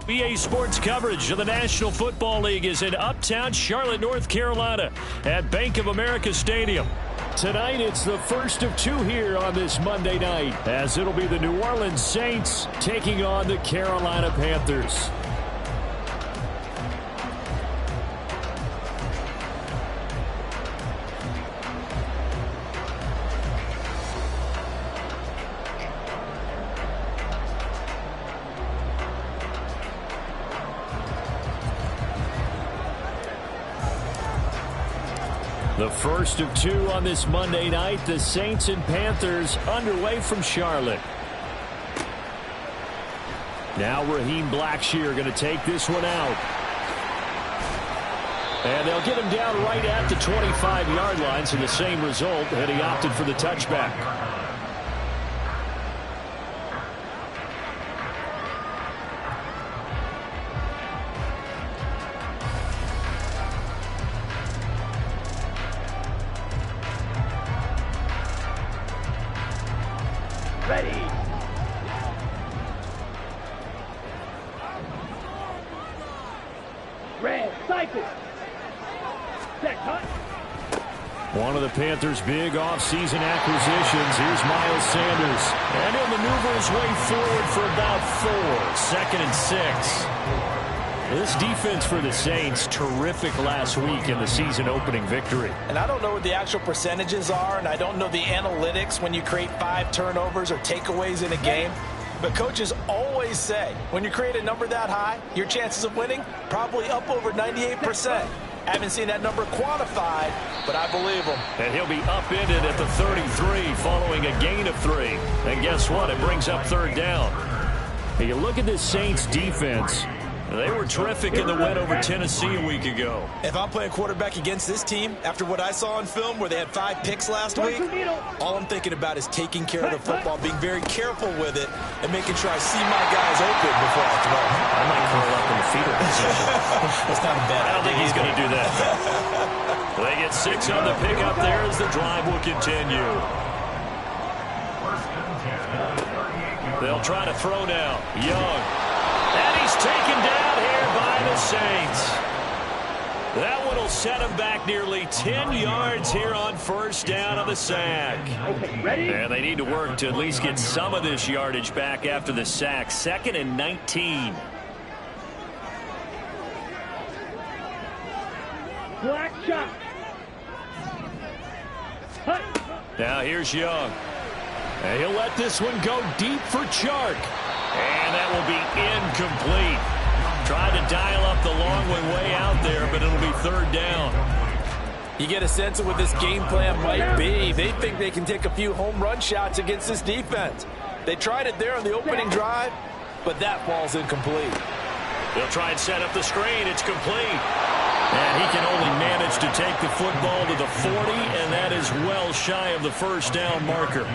BA Sports coverage of the National Football League is in Uptown Charlotte, North Carolina at Bank of America Stadium. Tonight, it's the first of two here on this Monday night, as it'll be the New Orleans Saints taking on the Carolina Panthers. The first of two on this Monday night, the Saints and Panthers underway from Charlotte. Now Raheem Blackshear going to take this one out. And they'll get him down right at the 25-yard line, so the same result, and he opted for the touchback. One of the Panthers' big offseason acquisitions. Here's Miles Sanders. And he'll maneuver his way forward for about 4. 2nd and 6. This defense for the Saints, terrific last week in the season-opening victory. And I don't know what the actual percentages are, and I don't know the analytics when you create 5 turnovers or takeaways in a game. But coaches always say, when you create a number that high, your chances of winning probably up over 98%. Haven't seen that number quantified, but I believe him. And he'll be upended at the 33 following a gain of 3. And guess what? It brings up 3rd down. Now you look at this Saints defense. They were terrific in the win over Tennessee a week ago. If I'm playing quarterback against this team, after what I saw on film where they had 5 picks last week, all I'm thinking about is taking care of the football, being very careful with it, and making sure I see my guys open before I throw. I might curl up in the fetal position. That's not a bad idea. I don't think he's going to do that. They get 6 on the pickup there as the drive will continue. They'll try to throw now. Young. And he's taken down here by the Saints. That one will set him back nearly 10 yards here on 1st down on the sack. Okay, ready? And they need to work to at least get some of this yardage back after the sack. 2nd and 19. Black shot. Hut. Now here's Young. And he'll let this one go deep for Chark. And that will be incomplete. Tried to dial up the long way out there, but it'll be 3rd down. You get a sense of what this game plan might be. They think they can take a few home run shots against this defense. They tried it there on the opening drive, but that falls incomplete. They'll try and set up the screen. It's complete. And he can only manage to take the football to the 40, and that is well shy of the 1st down marker.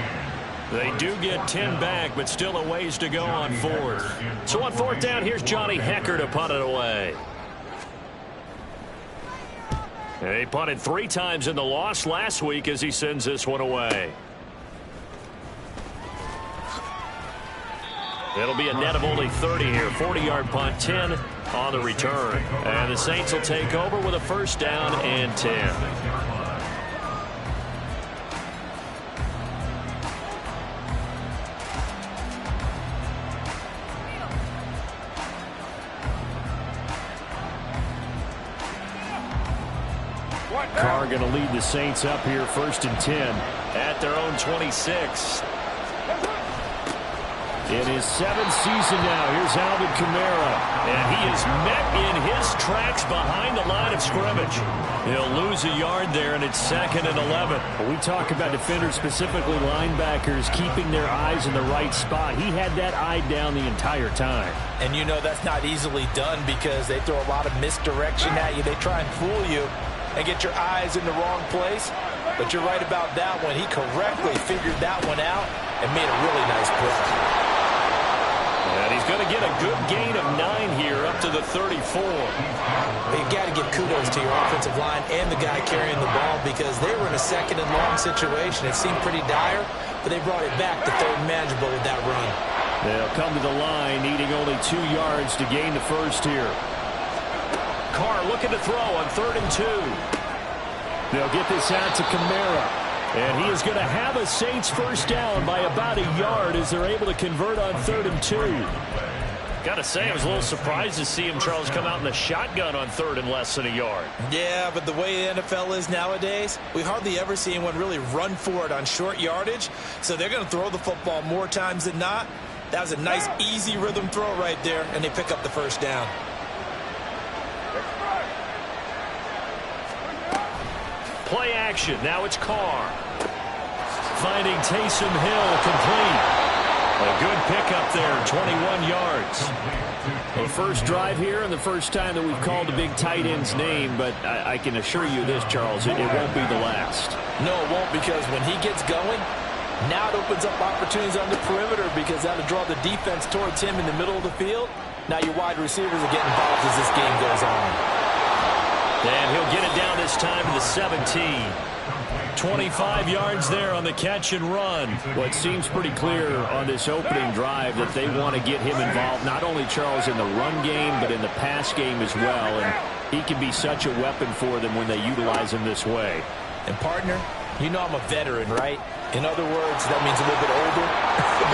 They do get 10 back, but still a ways to go on 4th. So on 4th down, here's Johnny Hekker to punt it away. He punted 3 times in the loss last week as he sends this one away. It'll be a net of only 30 here. 40-yard punt, 10 on the return. And the Saints will take over with a 1st down and 10. Carr going to lead the Saints up here 1st and 10 at their own 26. In his 7th season now, here's Alvin Kamara. And he is met in his tracks behind the line of scrimmage. He'll lose a yard there, and it's 2nd and 11. When we talk about defenders, specifically linebackers, keeping their eyes in the right spot. He had that eye down the entire time. And you know that's not easily done because they throw a lot of misdirection at you. They try and fool you and get your eyes in the wrong place. But you're right about that one. He correctly figured that one out and made a really nice play. And he's going to get a good gain of 9 here up to the 34. You've got to give kudos to your offensive line and the guy carrying the ball because they were in a 2nd and long situation. It seemed pretty dire, but they brought it back to 3rd and manageable with that run. They'll come to the line needing only 2 yards to gain the first here. Carr looking to throw on 3rd and 2. They'll get this out to Kamara. And he is going to have a Saints first down by about a yard as they're able to convert on 3rd and 2. Got to say, I was a little surprised to see him, Charles, come out in the shotgun on 3rd and less than a yard. Yeah, but the way the NFL is nowadays, we hardly ever see anyone really run for it on short yardage. So they're going to throw the football more times than not. That was a nice, easy rhythm throw right there, and they pick up the first down. Play action. Now it's Carr. Finding Taysom Hill complete. A good pickup there, 21 yards. The first drive here and the first time that we've called a big tight end's name, but I can assure you this, Charles, it won't be the last. No, it won't, because when he gets going, now it opens up opportunities on the perimeter because that'll draw the defense towards him in the middle of the field. Now your wide receivers are getting involved as this game goes on. And he'll get it down this time to the 17. 25 yards there on the catch and run. Well, it seems pretty clear on this opening drive that they want to get him involved, not only, Charles, in the run game, but in the pass game as well. And he can be such a weapon for them when they utilize him this way. And, partner, you know I'm a veteran, right? In other words, that means a little bit older.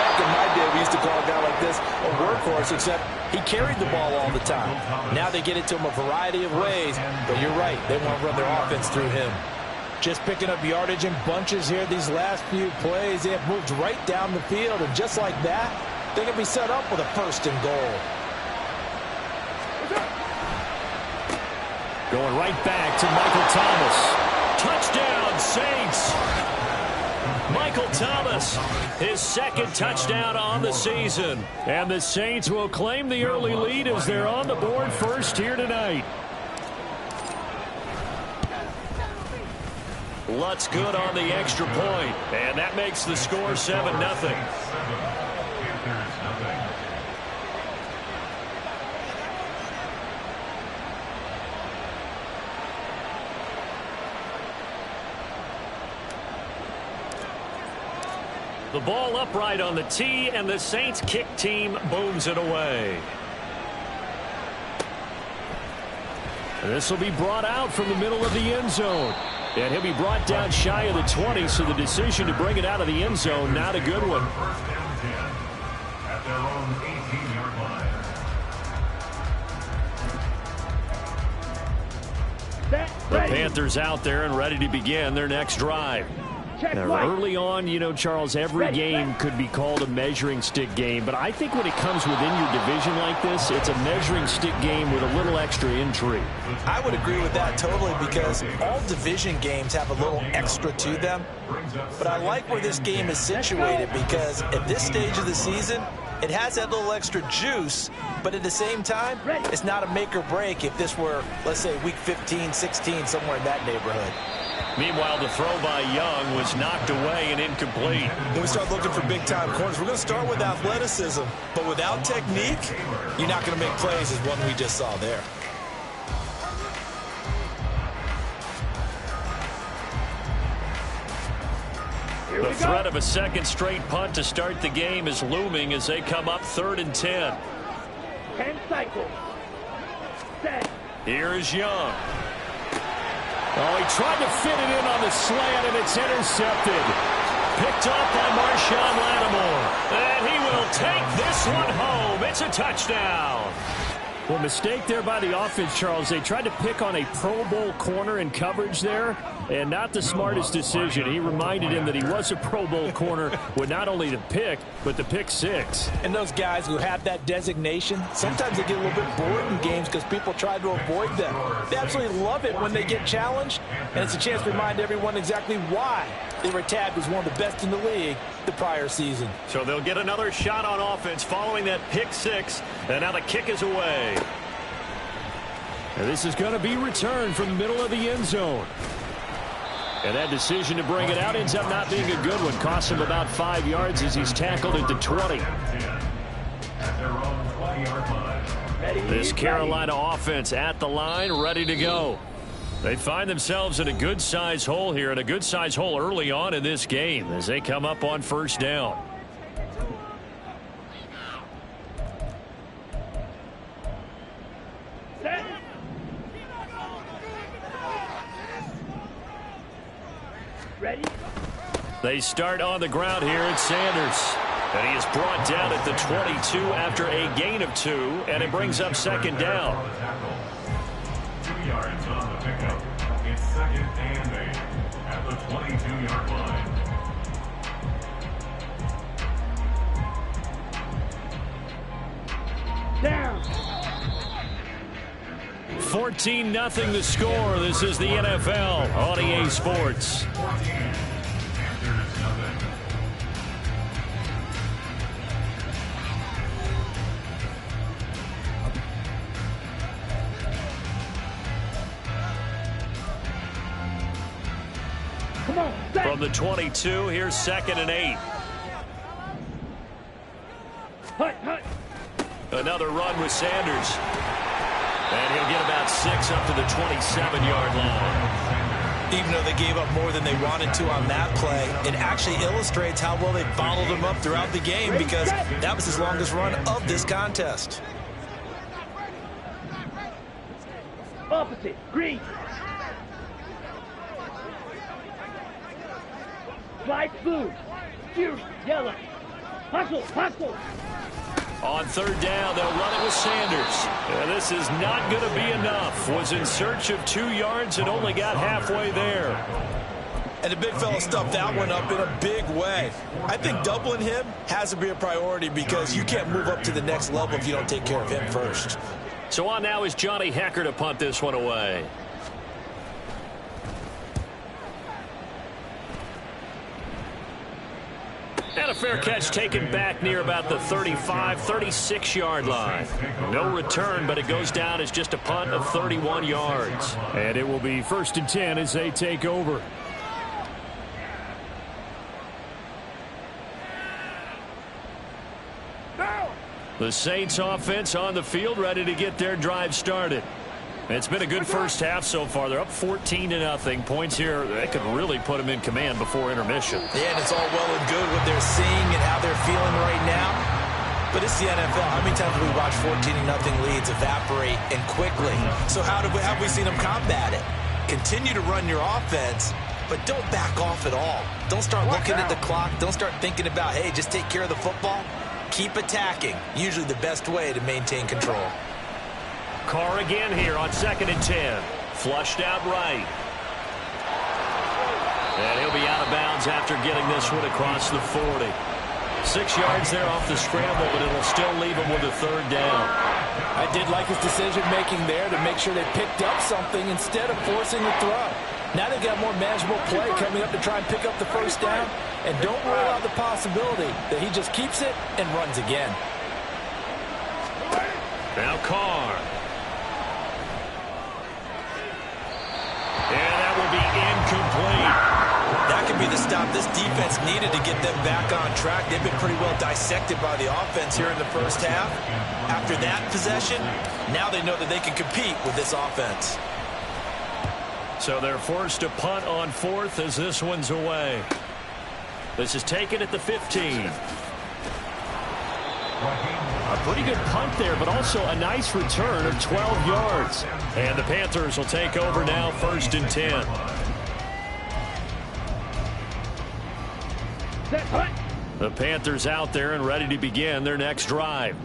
Back in my day, we used to call a guy like this a workhorse, except he carried the ball all the time. Now they get it to him a variety of ways, but you're right. They want to run their offense through him. Just picking up yardage in bunches here these last few plays. They have moved right down the field, and just like that, they can be set up with a 1st and goal. Going right back to Michael Thomas. Touchdown, Saints. Michael Thomas, his 2nd touchdown on the season. And the Saints will claim the early lead as they're on the board first here tonight. Lutz good on the extra point. And that makes the score 7-0. The ball upright on the tee, and the Saints kick team booms it away. This will be brought out from the middle of the end zone. And he'll be brought down shy of the 20, so the decision to bring it out of the end zone, not a good one. The Panthers out there and ready to begin their next drive. Now, early on, you know, Charles, every game could be called a measuring stick game, but I think when it comes within your division like this, it's a measuring stick game with a little extra intrigue. I would agree with that totally, because all division games have a little extra to them. But I like where this game is situated, because at this stage of the season, it has that little extra juice, but at the same time, it's not a make or break if this were, let's say, week 15, 16, somewhere in that neighborhood. Meanwhile, the throw by Young was knocked away and incomplete. Then we start looking for big-time corners. We're going to start with athleticism, but without technique, you're not going to make plays as one we just saw there. The threat of a 2nd straight punt to start the game is looming as they come up 3rd and 10. 10 cycles. Set. Here is Young. Oh, he tried to fit it in on the slant, and it's intercepted. Picked up by Marshawn Lattimore. And he will take this one home. It's a touchdown. Well, mistake there by the offense, Charles. They tried to pick on a Pro Bowl corner in coverage there, And not the smartest decision. He reminded him that he was a Pro Bowl corner with not only the pick, but the pick six. And those guys who have that designation, sometimes they get a little bit bored in games because people try to avoid them. They absolutely love it when they get challenged, and it's a chance to remind everyone exactly why they were tagged as one of the best in the league the prior season. So they'll get another shot on offense following that pick six, and now the kick is away. And this is going to be returned from the middle of the end zone. And that decision to bring it out ends up not being a good one. Costs him about 5 yards as he's tackled at the 20. This Carolina offense at the line, ready to go. They find themselves in a good-sized hole here, and a good-sized hole early on in this game as they come up on first down. Ready? They start on the ground here at Sanders. And he is brought down at the 22 after a gain of 2, and it brings up second down. 2 yards on the pickup. It's second and 8 at the 22-yard line. Down. 14-0 the score. This is the NFL on EA Sports. Come on, set. From the 22, here's second and 8. Hut, hut. Another run with Sanders. And he'll get about 6 up to the 27-yard line. Even though they gave up more than they wanted to on that play, it actually illustrates how well they followed him up throughout the game because that was his longest run of this contest. Opposite. Green. Slide blue. Fury. Yellow. Hustle. Hustle. On third down, they'll run it with Sanders. And this is not going to be enough. Was in search of 2 yards and only got halfway there. And the big fella stuffed that one up in a big way. I think doubling him has to be a priority because you can't move up to the next level if you don't take care of him first. So on now is Johnny Hekker to punt this one away. And a fair catch taken back near about the 35, 36-yard line. No return, but it goes down as just a punt of 31 yards. And it will be 1st and 10 as they take over. The Saints offense on the field, ready to get their drive started. It's been a good first half so far. They're up 14-0. Points here, they could really put them in command before intermission. Yeah, and it's all well and good what they're seeing and how they're feeling right now. But it's the NFL. How many times have we watched 14-0 leads evaporate and quickly? So how have we seen them combat it? Continue to run your offense, but don't back off at all. Don't start looking at the clock. Don't start thinking about, hey, just take care of the football. Keep attacking. Usually the best way to maintain control. Carr again here on 2nd and 10. Flushed out right. And he'll be out of bounds after getting this one across the 40. 6 yards there off the scramble, but it'll still leave him with a third down. I did like his decision-making there to make sure they picked up something instead of forcing the throw. Now they've got more manageable play coming up to try and pick up the first down. And don't rule out the possibility that he just keeps it and runs again. Now Carr. And that will be incomplete. That could be the stop this defense needed to get them back on track. They've been pretty well dissected by the offense here in the first half. After that possession, now they know that they can compete with this offense. So they're forced to punt on 4th as this one's away. This is taken at the 15. A pretty good punt there, but also a nice return of 12 yards. And the Panthers will take over now, 1st and 10. The Panthers out there and ready to begin their next drive.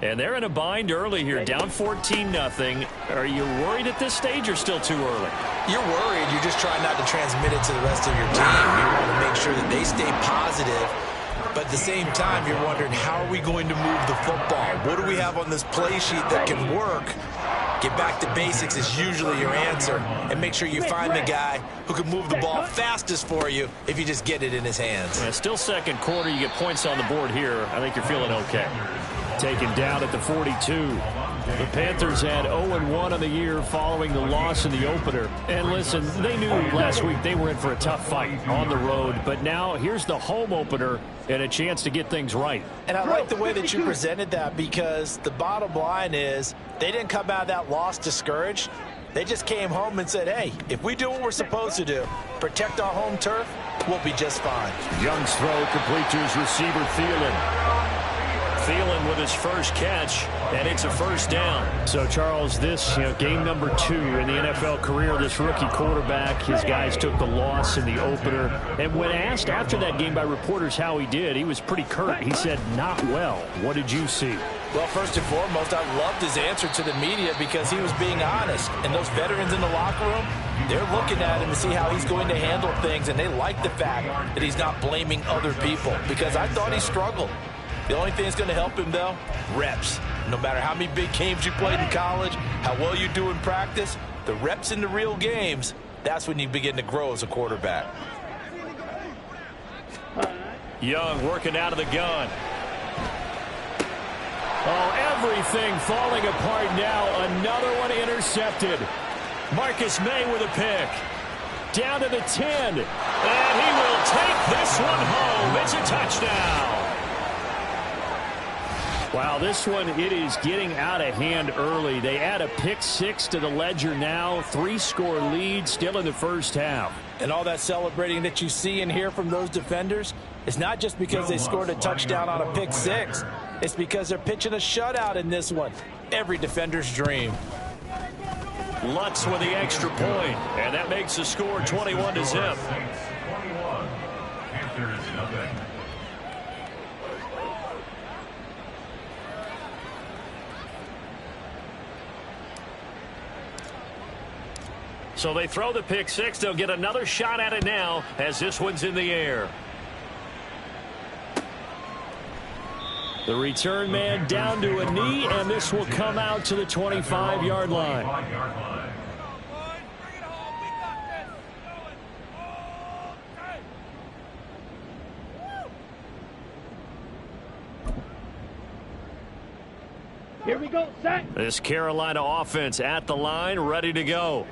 And they're in a bind early here, down 14-0. Are you worried at this stage or still too early? You're worried. You're just trying not to transmit it to the rest of your team. You want to make sure that they stay positive. But at the same time, you're wondering, how are we going to move the football? What do we have on this play sheet that can work? Get back to basics is usually your answer. And make sure you find the guy who can move the ball fastest for you if you just get it in his hands. Yeah, still second quarter. You get points on the board here. I think you're feeling okay. Taken down at the 42. The Panthers had 0-1 on the year following the loss in the opener. And listen, they knew last week they were in for a tough fight on the road. But now here's the home opener and a chance to get things right. And I like the way that you presented that, because the bottom line is they didn't come out of that loss discouraged. They just came home and said, hey, if we do what we're supposed to do, protect our home turf, we'll be just fine. Young's throw complete to his receiver, Thielen. Thielen with his first catch, and it's a first down. So, Charles, this game number 2 in the NFL career, this rookie quarterback, his guys took the loss in the opener. And when asked after that game by reporters how he did, he was pretty curt. He said, not well. What did you see? Well, first and foremost, I loved his answer to the media because he was being honest. And those veterans in the locker room, they're looking at him to see how he's going to handle things. And they like the fact that he's not blaming other people, because I thought he struggled. The only thing that's going to help him, though, reps. No matter how many big games you played in college, how well you do in practice, the reps in the real games, that's when you begin to grow as a quarterback. Young working out of the gun. Oh, everything falling apart now. Another one intercepted. Marcus May with a pick. Down to the 10. And he will take this one home. It's a touchdown. Wow, this one, it is getting out of hand early. They add a pick 6 to the ledger now. 3-score lead still in the first half. And all that celebrating that you see and hear from those defenders, it's not just because they scored a touchdown on a pick 6. It's because they're pitching a shutout in this one. Every defender's dream. Lutz with the extra point, and that makes the score 21-0. 21. Panthers nothing. So they throw the pick 6. They'll get another shot at it now as this one's in the air. The return man down to a knee, and this will come out to the 25-yard line. Here we go, sack. This Carolina offense at the line, ready to go.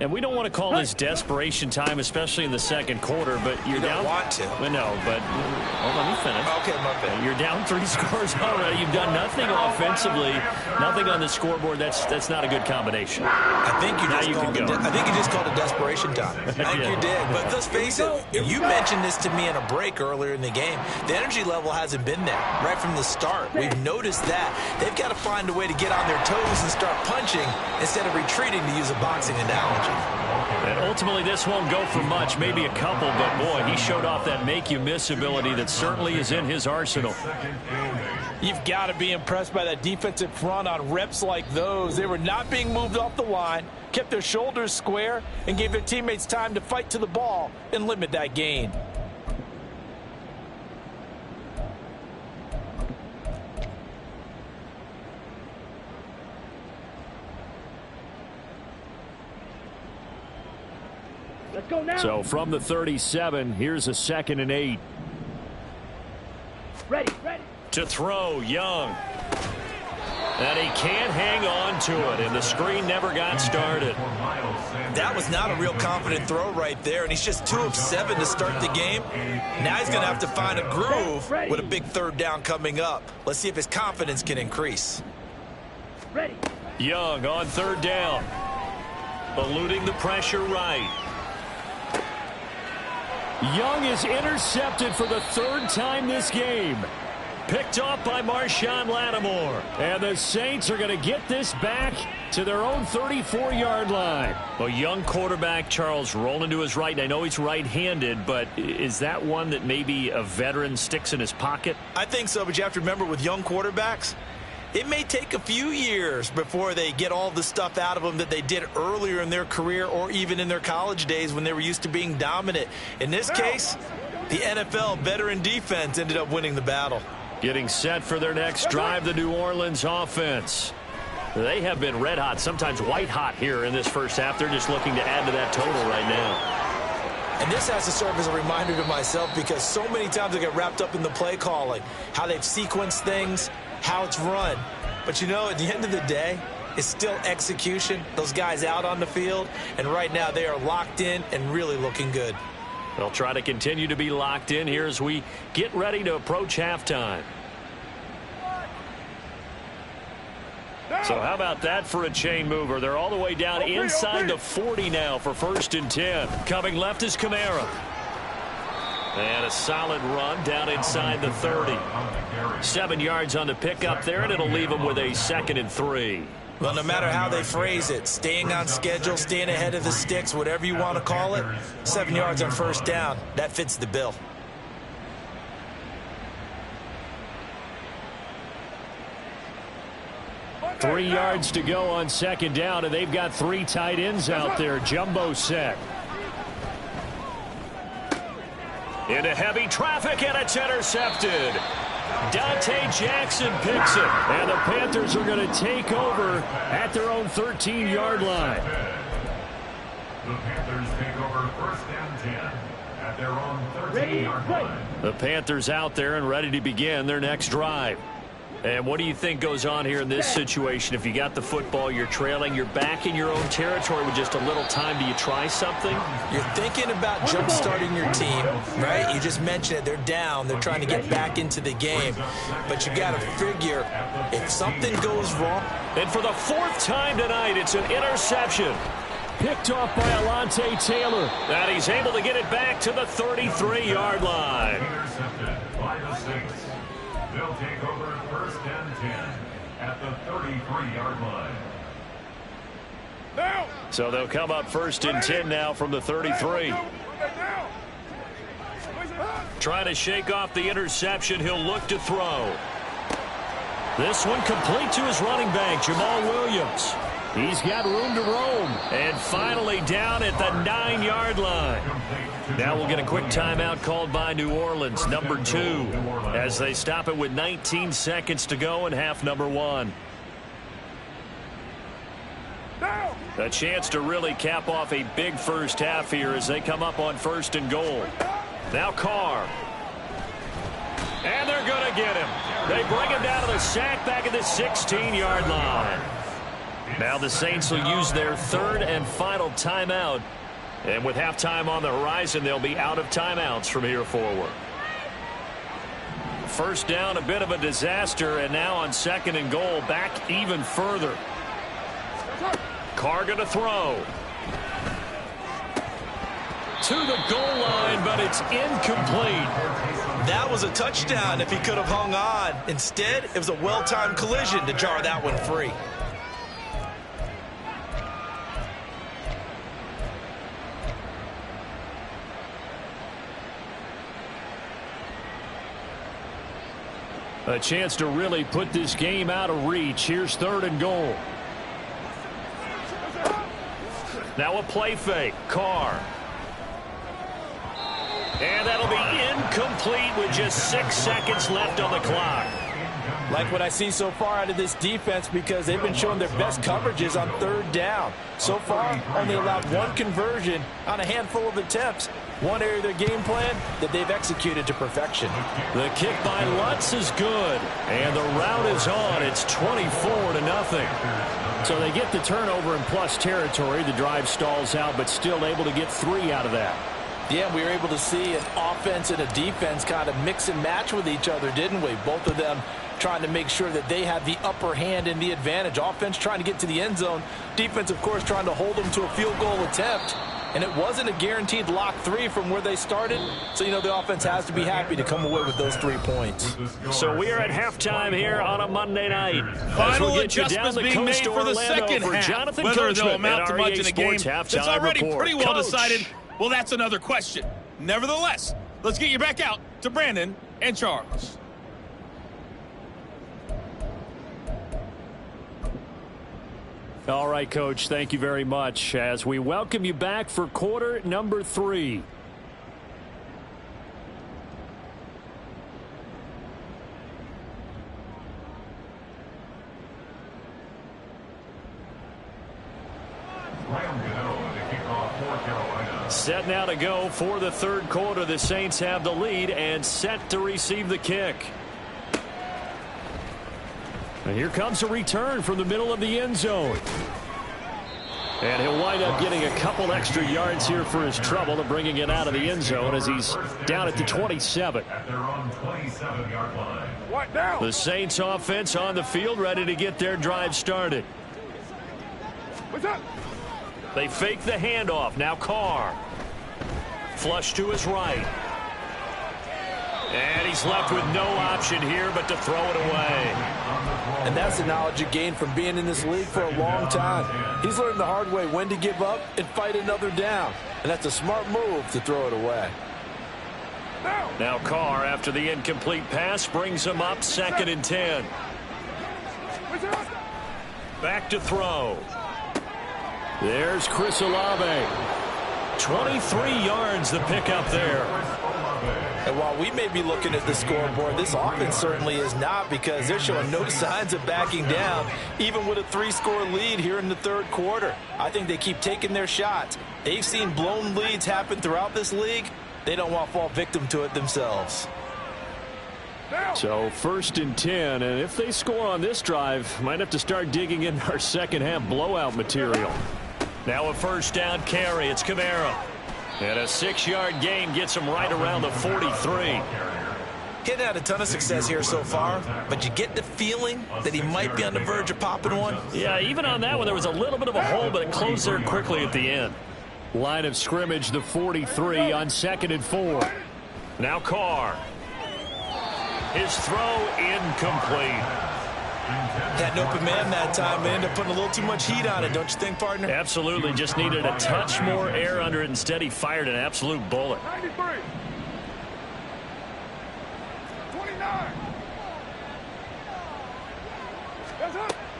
And we don't want to call this desperation time, especially in the second quarter, but you're down. You don't want to. Well, no, but let me finish. Okay, my bad. You're down 3 scores already. You've done nothing offensively, nothing on the scoreboard. That's not a good combination. I think you Now just you called can go. I think you just called it desperation time. I think you did. But let's face it, you mentioned this to me in a break earlier in the game. The energy level hasn't been there right from the start. We've noticed that. They've got to find a way to get on their toes and start punching instead of retreating, to use a boxing analogy. And ultimately, this won't go for much, maybe a couple, but boy, he showed off that make-you-miss ability that certainly is in his arsenal. You've got to be impressed by that defensive front on reps like those. They were not being moved off the line, kept their shoulders square, and gave their teammates time to fight to the ball and limit that gain. Let's go now. So from the 37, here's a 2nd and 8. Ready, ready. To throw, Young. And he can't hang on to it, and the screen never got started. That was not a real confident throw right there, and he's just 2 of 7 to start the game. Now he's going to have to find a groove with a big 3rd down coming up. Let's see if his confidence can increase. Ready. Young on 3rd down. Eluding the pressure right. Young is intercepted for the 3rd time this game. Picked off by Marshawn Lattimore. And the Saints are going to get this back to their own 34-yard line. A young quarterback, Charles, rolling to his right. I know he's right-handed, but is that one that maybe a veteran sticks in his pocket? I think so, but you have to remember with young quarterbacks, it may take a few years before they get all the stuff out of them that they did earlier in their career or even in their college days when they were used to being dominant. In this case, the NFL veteran defense ended up winning the battle. Getting set for their next drive, the New Orleans offense. They have been red hot, sometimes white hot here in this first half. They're just looking to add to that total right now. And this has to serve as a reminder to myself because so many times I get wrapped up in the play calling, how they've sequenced things, how it's run. But, you know, at the end of the day, it's still execution. Those guys out on the field, and right now they are locked in and really looking good. They'll try to continue to be locked in here as we get ready to approach halftime. So how about that for a chain mover? They're all the way down inside the 40 now for 1st and 10. Coming left is Kamara. And a solid run down inside the 30. 7 yards on the pickup there, and it'll leave them with a 2nd and 3. Well, no matter how they phrase it, staying on schedule, staying ahead of the sticks, whatever you want to call it, 7 yards on 1st down, that fits the bill. Three yards to go on 2nd down, and they've got 3 tight ends out there. Jumbo set. Into heavy traffic, and it's intercepted. Dante Jackson picks it, and the Panthers are going to take over at their own 13-yard line. The Panthers take over 1st and 10 at their own 13-yard line. The Panthers out there and ready to begin their next drive. And what do you think goes on here in this situation? If you got the football, you're trailing, you're back in your own territory with just a little time. Do you try something? You're thinking about jump-starting your team, right? You just mentioned it. They're down. They're trying to get back into the game. But you got to figure if something goes wrong. And for the 4th time tonight, it's an interception. Picked off by Alontae Taylor. And he's able to get it back to the 33-yard line. Intercepted by the Saints. They'll take over 1st and 10 at the 33-yard line. So they'll come up 1st and 10 now from the 33. Trying to shake off the interception. He'll look to throw. This one complete to his running back, Jamal Williams. He's got room to roam. And finally down at the 9-yard line. Now we'll get a quick timeout called by New Orleans, number 2, as they stop it with 19 seconds to go in half number 1. A chance to really cap off a big first half here as they come up on 1st and goal. Now Carr. And they're going to get him. They bring him down to the sack back at the 16-yard line. Now the Saints will use their 3rd and final timeout. And with halftime on the horizon, they'll be out of timeouts from here forward. 1st down, a bit of a disaster, and now on 2nd and goal, back even further. Carr gonna throw. To the goal line, but it's incomplete. That was a touchdown if he could have hung on. Instead, it was a well-timed collision to jar that one free. A chance to really put this game out of reach. Here's 3rd and goal. Now a play fake. Carr. And that'll be incomplete with just 6 seconds left on the clock. Like what I see so far out of this defense because they've been showing their best coverages on 3rd down. So far, only allowed 1 conversion on a handful of attempts. One area of their game plan that they've executed to perfection. The kick by Lutz is good. And the route is on. It's 24-0. So they get the turnover in plus territory. The drive stalls out, but still able to get 3 out of that. Yeah, we were able to see an offense and a defense kind of mix and match with each other, didn't we? Both of them trying to make sure that they have the upper hand and the advantage. Offense trying to get to the end zone. Defense, of course, trying to hold them to a field goal attempt. And it wasn't a guaranteed lock 3 from where they started. So, you know, the offense has to be happy to come away with those 3 points. So we are at halftime here on a Monday night. Final adjustments being made for the second half. Jonathan Whether they'll amount to much in a game that's already pretty well Coach. decided, well, that's another question. Nevertheless, let's get you back out to Brandon and Charles. All right, Coach, thank you very much as we welcome you back for quarter number 3. Set now to go for the third quarter. The Saints have the lead and set to receive the kick. And here comes a return from the middle of the end zone. And he'll wind up getting a couple extra yards here for his trouble and bringing it out of the end zone as he's down at the 27. At their own 27-yard line. What now? The Saints offense on the field ready to get their drive started. What's up? They fake the handoff. Now Carr. Flush to his right. And he's left with no option here but to throw it away. And that's the knowledge you gain from being in this league for a long time. He's learned the hard way when to give up and fight another down. And that's a smart move to throw it away. Now Carr, after the incomplete pass, brings him up 2nd and 10. Back to throw. There's Chris Olave. 23 yards the pickup there. And while we may be looking at the scoreboard, this offense certainly is not, because they're showing no signs of backing down, even with a 3-score lead here in the third quarter. I think they keep taking their shots. They've seen blown leads happen throughout this league. They don't want to fall victim to it themselves. So 1st and 10, and if they score on this drive, might have to start digging in our second half blowout material. Now a first down carry. It's Kamara. And a 6-yard gain gets him right around the 43. He hadn't had a ton of success here so far, but you get the feeling that he might be on the verge of popping one. Yeah, even on that one, there was a little bit of a hole, but it closed there quickly at the end. Line of scrimmage, the 43 on 2nd and 4. Now Carr. His throw incomplete. Had an open man that time, and ended up putting a little too much heat on it, don't you think, partner? Absolutely. Just needed a touch more air under it. Instead, he fired an absolute bullet. 93. 29.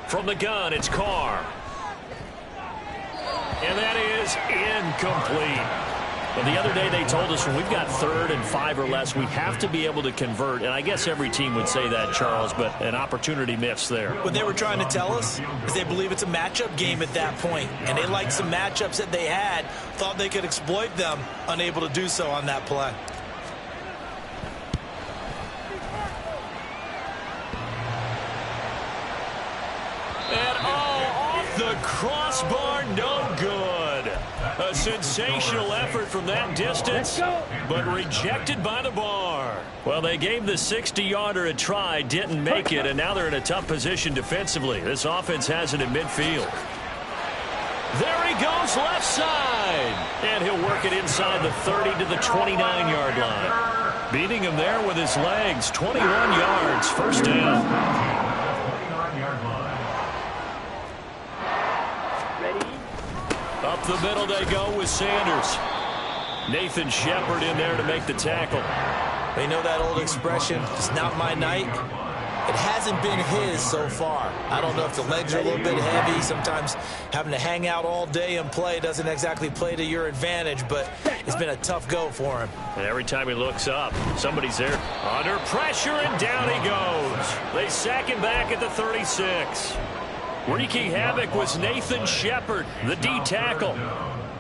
From the gun, it's Carr. And that is incomplete. Well, the other day they told us when we've got 3rd and 5 or less, we have to be able to convert. And I guess every team would say that, Charles, but an opportunity missed there. What they were trying to tell us is they believe it's a matchup game at that point. And they liked some matchups that they had, thought they could exploit them, unable to do so on that play. And off the crossbar, no good. A sensational effort from that distance, but rejected by the bar. Well, they gave the 60-yarder a try, didn't make it, and now they're in a tough position defensively. This offense has it in midfield. There he goes, left side. And he'll work it inside the 30 to the 29-yard line. Beating him there with his legs, 21 yards, first down. Up the middle they go with Sanders. Nathan Shepard in there to make the tackle. They know that old expression, it's not my night. It hasn't been his so far. I don't know if the legs are a little bit heavy. Sometimes having to hang out all day and play doesn't exactly play to your advantage, but it's been a tough go for him. And every time he looks up, somebody's there. Under pressure, and down he goes. They sack him back at the 36. Wreaking havoc was Nathan Shepard, the D tackle.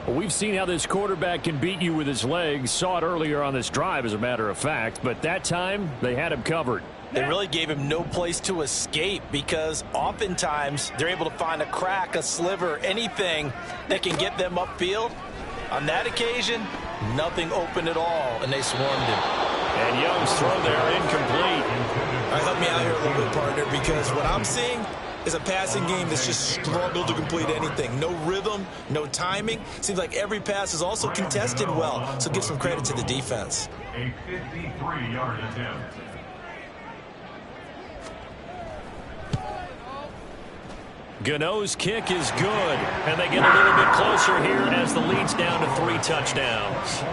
Well, we've seen how this quarterback can beat you with his legs. Saw it earlier on this drive, as a matter of fact. But that time, they had him covered. They really gave him no place to escape, because oftentimes they're able to find a crack, a sliver, anything that can get them upfield. On that occasion, nothing open at all, and they swarmed him. And Young's throw there incomplete. All right, help me out here a little bit, partner, because what I'm seeing is a passing game that's just struggled to complete anything. No rhythm, no timing. Seems like every pass is also contested well, so give some credit to the defense. A 53-yard attempt. Gano's kick is good, and they get a little bit closer here as the lead's down to 3 touchdowns.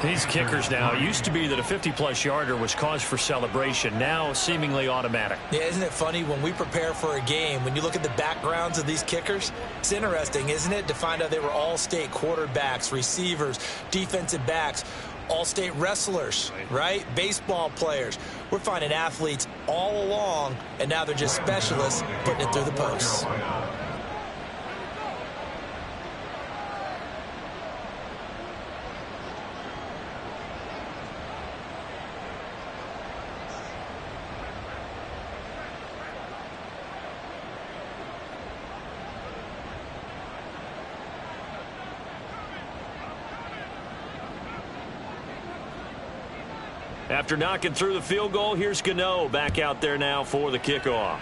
These kickers now, it used to be that a 50-plus yarder was cause for celebration. Now seemingly automatic. Yeah, isn't it funny when we prepare for a game, when you look at the backgrounds of these kickers, it's interesting, isn't it, to find out they were all-state quarterbacks, receivers, defensive backs, all-state wrestlers, right? Baseball players. We're finding athletes all along, and now they're just specialists putting it through the posts. After knocking through the field goal, here's Gano back out there now for the kickoff.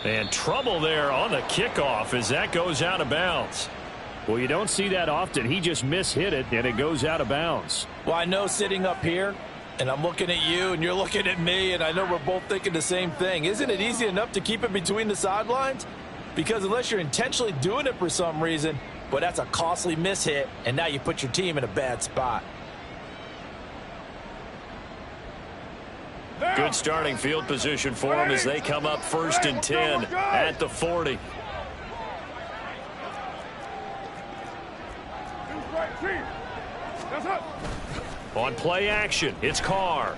And trouble there on the kickoff as that goes out of bounds. Well, you don't see that often. He just mishit it, and it goes out of bounds. Well, I know sitting up here, and I'm looking at you, and you're looking at me, and I know we're both thinking the same thing. Isn't it easy enough to keep it between the sidelines? Because unless you're intentionally doing it for some reason, well, that's a costly mishit, and now you put your team in a bad spot. Good starting field position for them as they come up 1st and 10 at the 40. On play action, it's Carr.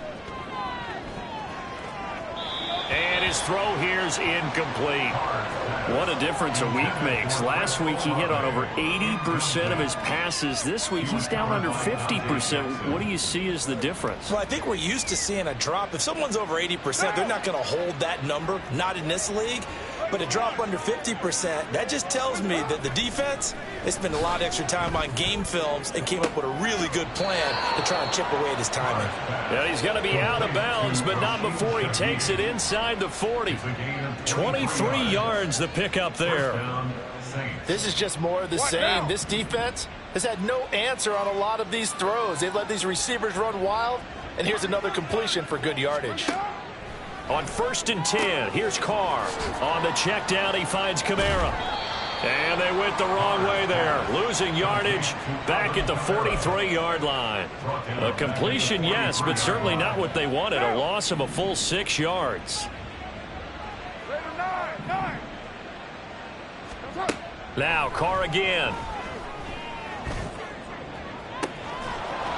And his throw here's incomplete. What a difference a week makes. Last week he hit on over 80% of his passes. This week he's down under 50%. What do you see as the difference? Well, I think we're used to seeing a drop. If someone's over 80%, they're not going to hold that number, not in this league. But a drop under 50%, that just tells me that the defense, they spent a lot of extra time on game films and came up with a really good plan to try and chip away at his timing. Yeah, he's going to be out of bounds, but not before he takes it inside the 40. 23 yards the pickup there. This is just more of the same. This defense has had no answer on a lot of these throws. They've let these receivers run wild, and here's another completion for good yardage. On 1st and 10, here's Carr. On the check down, he finds Kamara. And they went the wrong way there. Losing yardage back at the 43-yard line. A completion, yes, but certainly not what they wanted. A loss of a full 6 yards. Now Carr again.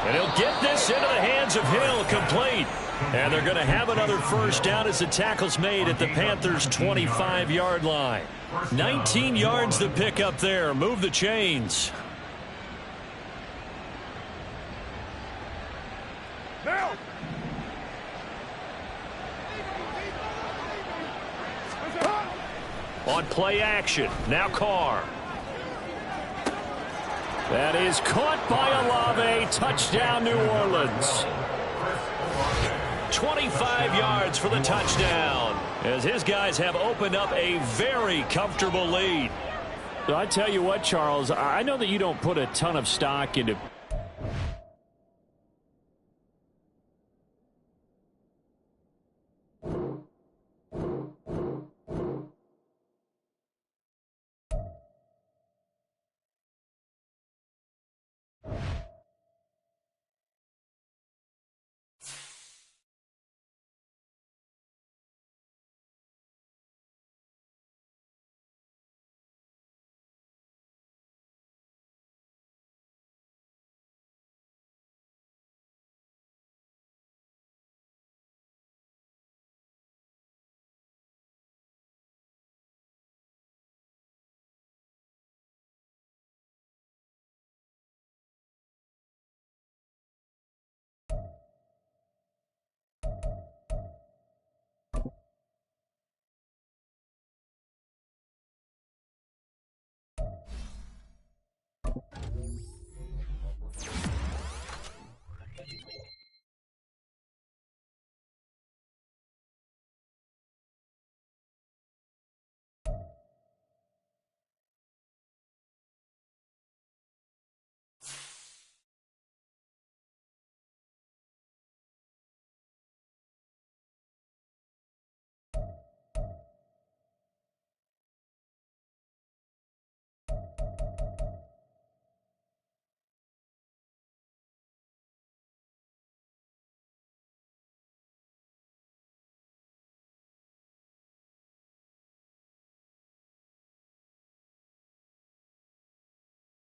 And he'll get this into the hands of Hill, complete. And they're going to have another first down as the tackle's made at the Panthers' 25-yard line. 19 yards to pick up there. Move the chains. On play action, now Carr. That is caught by Olave. Touchdown, New Orleans. 25 yards for the touchdown as his guys have opened up a very comfortable lead. I tell you what, Charles, I know that you don't put a ton of stock into